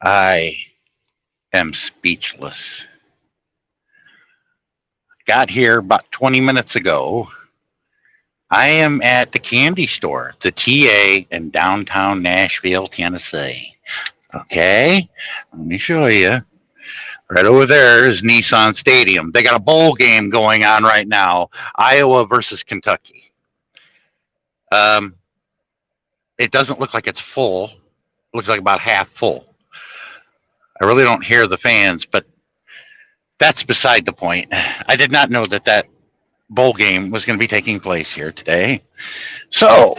I am speechless. Got here about 20 minutes ago. I am at the candy store, the TA in downtown Nashville, Tennessee. Okay, let me show you. Right over there is Nissan Stadium. They got a bowl game going on right now, Iowa versus Kentucky. Um, it doesn't look like it's full. It looks like about half full. I really don't hear the fans, but that's beside the point. I did not know that that bowl game was going to be taking place here today. So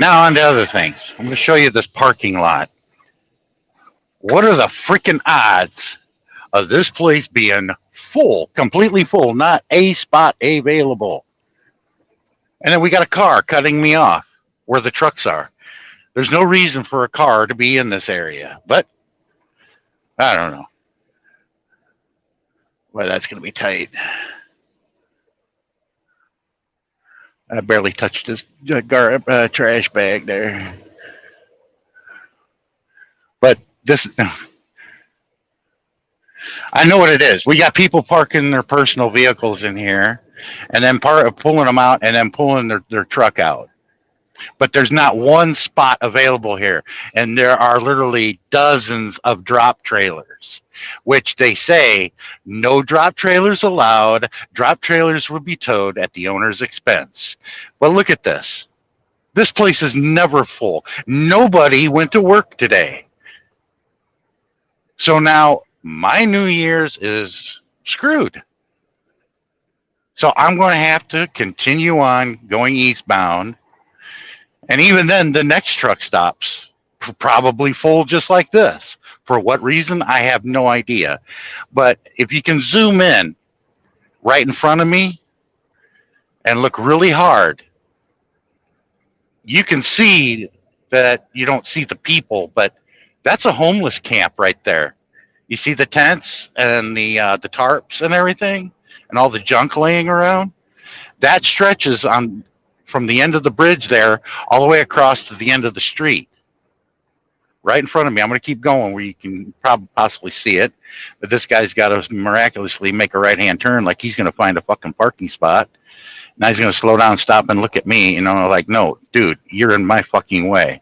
now on to other things. I'm going to show you this parking lot. What are the freaking odds of this place being full, completely full, not a spot available? And then we got a car cutting me off where the trucks are. There's no reason for a car to be in this area, but I don't know. Well, that's going to be tight. I barely touched this trash bag there. But this, I know what it is. We got people parking their personal vehicles in here, and then pulling them out, and then pulling their truck out. But there's not one spot available here, and there are literally dozens of drop trailers, which they say no drop trailers allowed. Drop trailers will be towed at the owner's expense. But look at this. This place is never full. Nobody went to work today. So now my New Year's is screwed. So I'm going to have to continue on going eastbound. And even then, the next truck stops probably full just like this. For what reason? I have no idea. But if you can zoom in right in front of me and look really hard, you can see that you don't see the people, but that's a homeless camp right there. You see the tents and the tarps and everything, and all the junk laying around. That stretches on from the end of the bridge there all the way across to the end of the street, right in front of me. I'm going to keep going where you can probably possibly see it, but this guy's got to miraculously make a right hand turn like he's going to find a fucking parking spot. Now he's going to slow down, stop, and look at me. Like, no, dude, you're in my fucking way.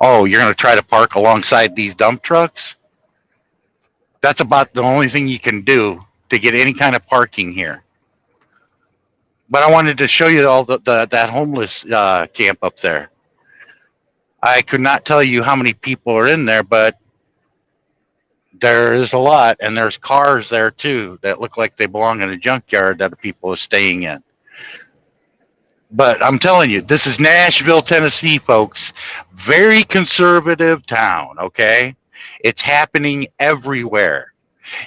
Oh, you're going to try to park alongside these dump trucks? That's about the only thing you can do to get any kind of parking here. But I wanted to show you all that homeless camp up there. I could not tell you how many people are in there, but there is a lot, and there's cars there too that look like they belong in a junkyard that the people are staying in. But I'm telling you, this is Nashville, Tennessee, folks. Very conservative town, okay? It's happening everywhere.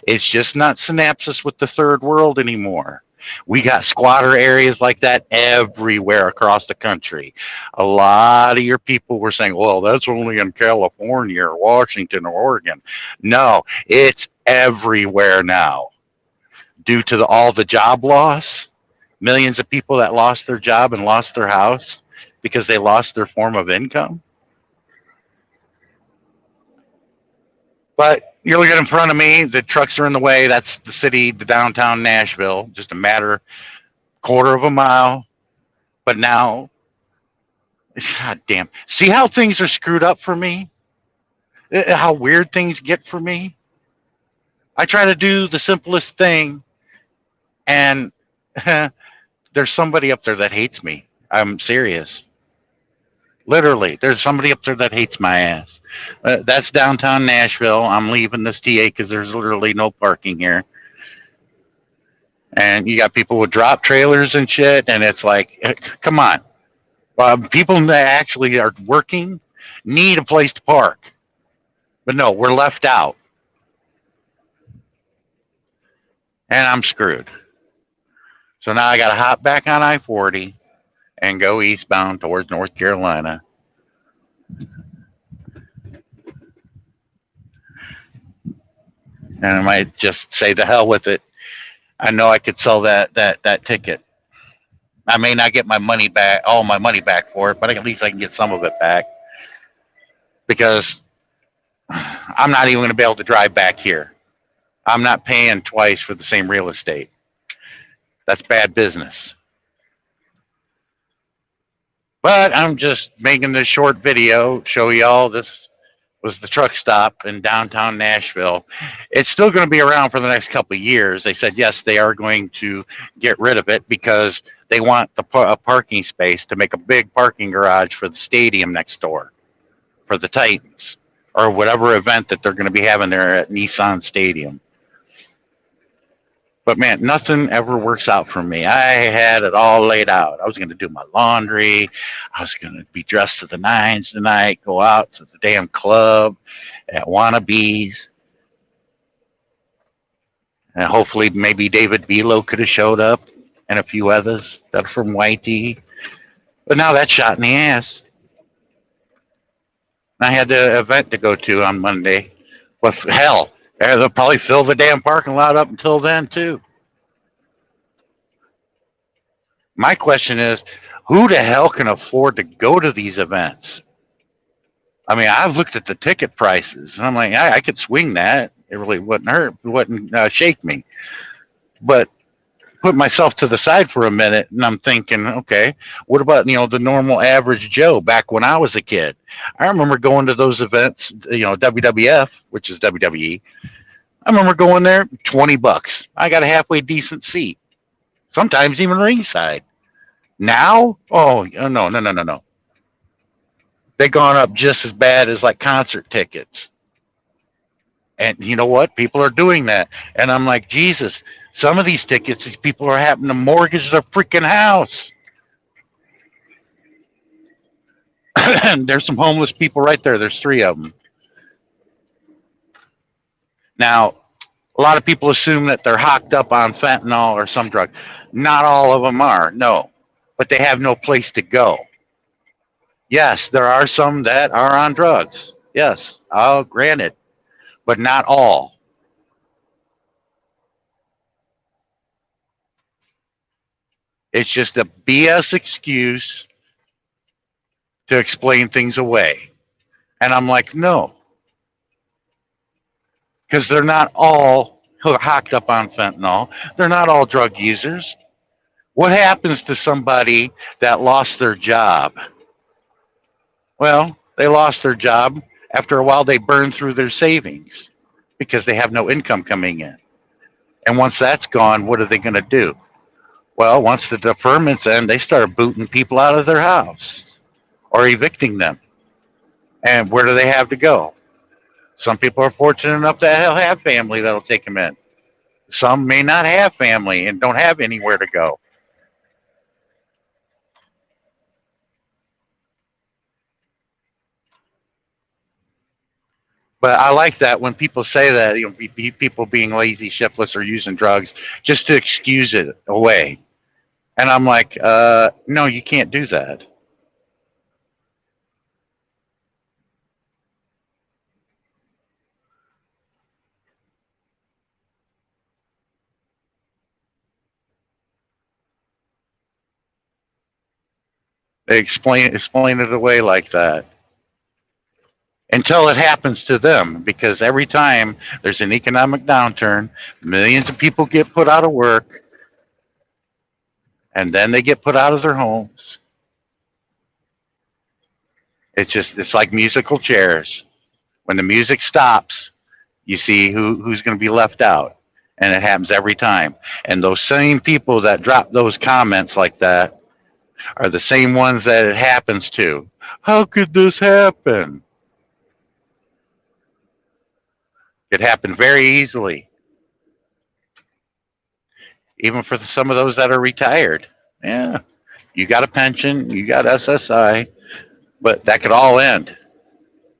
It's just not synapses with the third world anymore. We got squatter areas like that everywhere across the country. A lot of your people were saying, well, that's only in California or Washington or Oregon. No, it's everywhere now due to all the job loss. Millions of people that lost their job and lost their house because they lost their form of income. But you look at in front of me, the trucks are in the way. That's the city, the downtown Nashville, just a matter quarter of a mile. But now, god damn, see how things are screwed up for me? How weird things get for me? I try to do the simplest thing, and there's somebody up there that hates me. I'm serious. Literally, there's somebody up there that hates my ass. That's downtown Nashville. I'm leaving this TA because there's literally no parking here. And you got people with drop trailers and shit, and it's like, come on. People that actually are working need a place to park. But no, we're left out. And I'm screwed. So now I got to hop back on I-40 and go eastbound towards North Carolina. And I might just say the hell with it. I know I could sell that ticket. I may not get my money back, all my money back for it, but at least I can get some of it back because I'm not even going to be able to drive back here. I'm not paying twice for the same real estate. That's bad business. But I'm just making this short video, show y'all this was the truck stop in downtown Nashville. It's still going to be around for the next couple of years. They said, yes, they are going to get rid of it because they want a parking space to make a big parking garage for the stadium next door for the Titans or whatever event that they're going to be having there at Nissan Stadium. But man, nothing ever works out for me. I had it all laid out. I was going to do my laundry. I was going to be dressed to the nines tonight, go out to the damn club at Wannabes. And hopefully maybe David Belo could have showed up and a few others that are from YT. But now that's shot in the ass. I had the event to go to on Monday. But hell, they'll probably fill the damn parking lot up until then, too. My question is, who the hell can afford to go to these events? I mean, I've looked at the ticket prices, and I'm like, I could swing that. It really wouldn't hurt. It wouldn't shake me. But put myself to the side for a minute, and I'm thinking, okay, what about, the normal average Joe back when I was a kid? I remember going to those events, WWF, which is WWE. I remember going there, $20. I got a halfway decent seat, sometimes even ringside. Now, oh no. They've gone up just as bad as like concert tickets. And you know what? People are doing that. And I'm like, Jesus, some of these tickets, these people are having to mortgage their freaking house. And there's some homeless people right there. There's 3 of them. Now, a lot of people assume that they're hocked up on fentanyl or some drug. Not all of them are, no. But they have no place to go. Yes, there are some that are on drugs. Yes, I'll grant it. But not all. It's just a BS excuse to explain things away. And I'm like, no. Because they're not all hocked up on fentanyl. They're not all drug users. What happens to somebody that lost their job? Well, they lost their job. After a while, they burn through their savings because they have no income coming in. And once that's gone, what are they going to do? Well, once the deferments end, they start booting people out of their house or evicting them. And where do they have to go? Some people are fortunate enough to have family that'll take them in. Some may not have family and don't have anywhere to go. But I like that when people say that, people being lazy, shiftless, or using drugs just to excuse it away. And I'm like, no, you can't do that. They explain it away like that until it happens to them, because every time there's an economic downturn, millions of people get put out of work, and then they get put out of their homes. It's like musical chairs. When the music stops, you see who's going to be left out, and it happens every time. And those same people that drop those comments like that are the same ones that it happens to. How could this happen? It happened very easily, even for some of those that are retired. Yeah, you got a pension, you got SSI, but that could all end.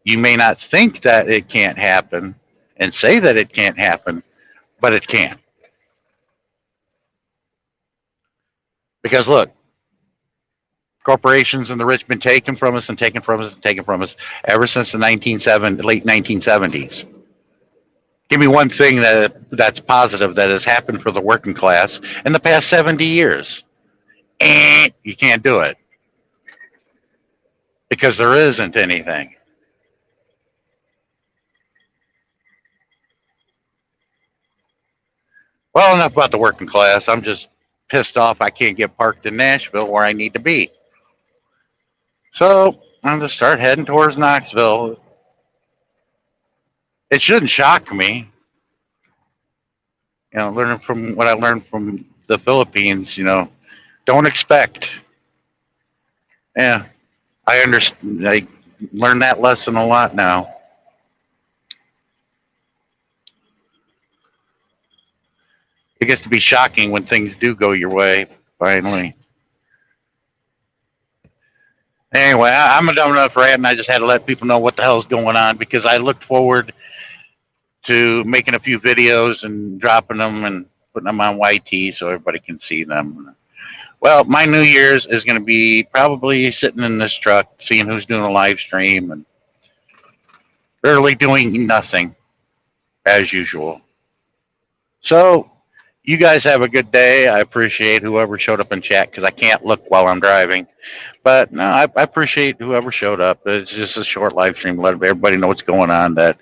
You may not think that it can't happen and say that it can't happen, but it can. Because look, corporations and the rich been taken from us and taken from us and taken from us ever since the late 1970s. Give me one thing that's positive that has happened for the working class in the past 70 years. You can't do it because there isn't anything. Well, enough about the working class. I'm just pissed off I can't get parked in Nashville where I need to be. So I'm going to start heading towards Knoxville. It shouldn't shock me. Learning from what I learned from the Philippines, don't expect. Yeah, I understand. I learned that lesson a lot now. It gets to be shocking when things do go your way, finally. Anyway, I'm a dumb enough rat, and I just had to let people know what the hell's going on because I looked forward to making a few videos and dropping them and putting them on YT so everybody can see them. Well, my New Year's is going to be probably sitting in this truck, seeing who's doing a live stream, and really doing nothing as usual. So, you guys have a good day. I appreciate whoever showed up in chat because I can't look while I'm driving. But no, I appreciate whoever showed up. It's just a short live stream. Let everybody know what's going on. That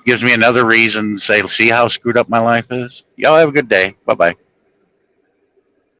gives me another reason to say, see how screwed up my life is. Y'all have a good day. Bye bye.